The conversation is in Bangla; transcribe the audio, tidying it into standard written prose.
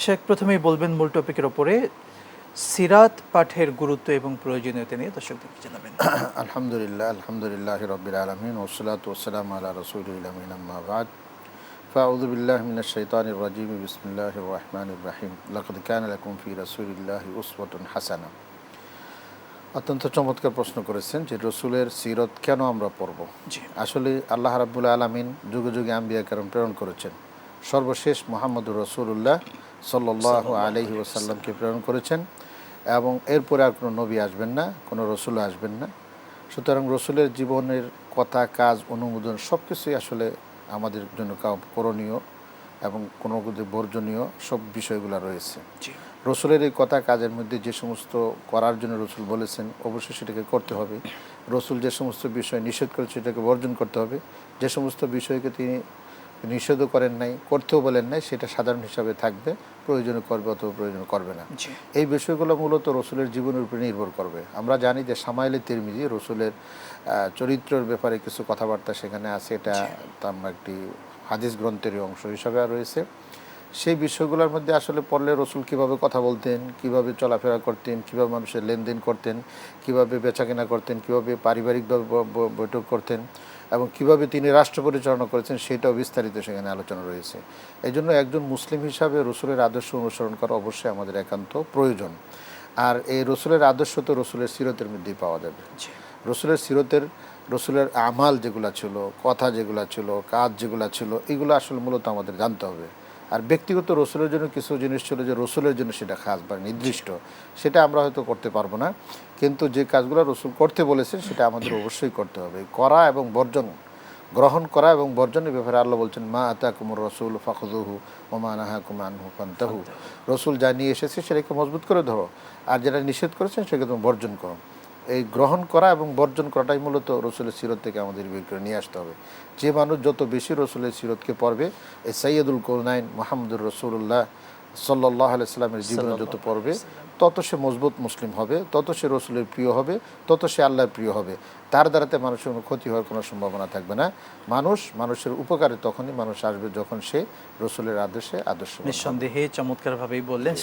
শেখ, প্রথমেই বলবেন মূল টপিকের ওপরে সিরাত পাঠের গুরুত্ব এবং প্রয়োজনীয়তা নিয়ে দর্শকদেরকে জানাবেন। আলহামদুলিল্লাহ, আলহামদুলিল্লাহি রাব্বিল আলামিন ওয়াসসালাতু ওয়াসসালামু আলা রাসূলিল আমিন, আম্মা বা'দ। ফাআউযু বিল্লাহি মিনাশ শাইতানির রাজীম। বিসমিল্লাহির রহমানির রহিম। লাকাদ কানা লাকুম ফি রাসূলিল্লাহি উসওয়াতুন হাসানাহ। অত্যন্ত চমৎকার প্রশ্ন করেছেন যে রসুলের সিরত কেন আমরা পড়ব। জি। আসলে আল্লাহ রাব্বুল আলামিন যুগে যুগে আম্বিয়া কেরাম প্রেরণ করেছেন। সর্বশেষ মুহাম্মদুর রাসূলুল্লাহ সাল্লাল্লাহু আলাইহি ওয়াসাল্লামকে প্রেরণ করেছেন এবং এরপরে আর কোনো নবী আসবেন না, কোনো রসুল আসবেন না। সুতরাং রসুলের জীবনের কথা, কাজ, অনুমোদন সব কিছুই আসলে আমাদের জন্য করণীয় এবং কোনো বর্জনীয় সব বিষয়গুলো রয়েছে। জি। রসুলের এই কথা কাজের মধ্যে যে সমস্ত করার জন্য রসুল বলেছেন অবশ্যই সেটাকে করতে হবে। রসুল যে সমস্ত বিষয় নিষেধ করেছে সেটাকে বর্জন করতে হবে। যে সমস্ত বিষয়কে তিনি নিষেধও করেন নাই, করতেও বলেন নাই, সেটা সাধারণ হিসাবে থাকবে, প্রয়োজনে করবে অথবা প্রয়োজন করবে না। এই বিষয়গুলো মূলত রসুলের জীবনের উপরে নির্ভর করবে। আমরা জানি যে সামাইলে তিরমিজি রসুলের চরিত্রের ব্যাপারে কিছু কথাবার্তা সেখানে আছে, এটা আমরা একটি হাদিস গ্রন্থেরই অংশ হিসাবে রয়েছে। সেই বিষয়গুলোর মধ্যে আসলে পড়লে রসুল কীভাবে কথা বলতেন, কীভাবে চলাফেরা করতেন, কীভাবে মানুষের লেনদেন করতেন, কীভাবে বেচাকেনা করতেন, কীভাবে পারিবারিকভাবে বৈঠক করতেন এবং কীভাবে তিনি রাষ্ট্র পরিচালনা করেছেন সেটাও বিস্তারিত সেখানে আলোচনা রয়েছে। এই জন্য একজন মুসলিম হিসাবে রসুলের আদর্শ অনুসরণ করা অবশ্যই আমাদের একান্ত প্রয়োজন। আর এই রসুলের আদর্শ তো রসুলের সিরতের মধ্যেই পাওয়া যাবে। রসুলের সিরতের রসুলের আমাল যেগুলো ছিল, কথা যেগুলো ছিল, কাজ যেগুলো ছিল, এগুলো আসলে মূলত আমাদের জানতে হবে। আর ব্যক্তিগত রসুলের জন্য কিছু জিনিস ছিল যে রসুলের জন্য সেটা খাস বা নির্দিষ্ট, সেটা আমরা হয়তো করতে পারবো না, কিন্তু যে কাজগুলো রসুল করতে বলেছেন সেটা আমাদের অবশ্যই করতে হবে। করা এবং বর্জন, গ্রহণ করা এবং বর্জনের ব্যাপারে আল্লাহ বলছেন, মা আতাকুমুর রসুল ফাখুযুহু ওয়া মা নাহাকুম আনহু ফান্তাহু। রসুল যা নিয়ে এসেছে সেটাকে মজবুত করে ধরো, আর যেটা নিষেধ করেছেন সেটাকে তুমি বর্জন করো। এই গ্রহণ করা এবং বর্জন করাটাই মূলত রসুলের সিরত থেকে আমাদের বের করে নিয়ে আসতে হবে। যে মানুষ যত বেশি রসুলের সিরতকে পড়বে, এই সাইয়্যিদুল কাউনাইন মুহাম্মদুর রাসূলুল্লাহ সাল্লাল্লাহু আলাইহি সাল্লামের জীবনে যত পড়বে, তত সে মজবুত মুসলিম হবে, তত সে রসুলের প্রিয় হবে, তত সে আল্লাহর প্রিয় হবে। তার দ্বারাতে মানুষের কোনো ক্ষতি হওয়ার কোনো সম্ভাবনা থাকবে না। মানুষের উপকারে তখনই মানুষ আসবে যখন সে রসুলের আদর্শে আদর্শ। নিঃসন্দেহে চমৎকারভাবেই বললেন।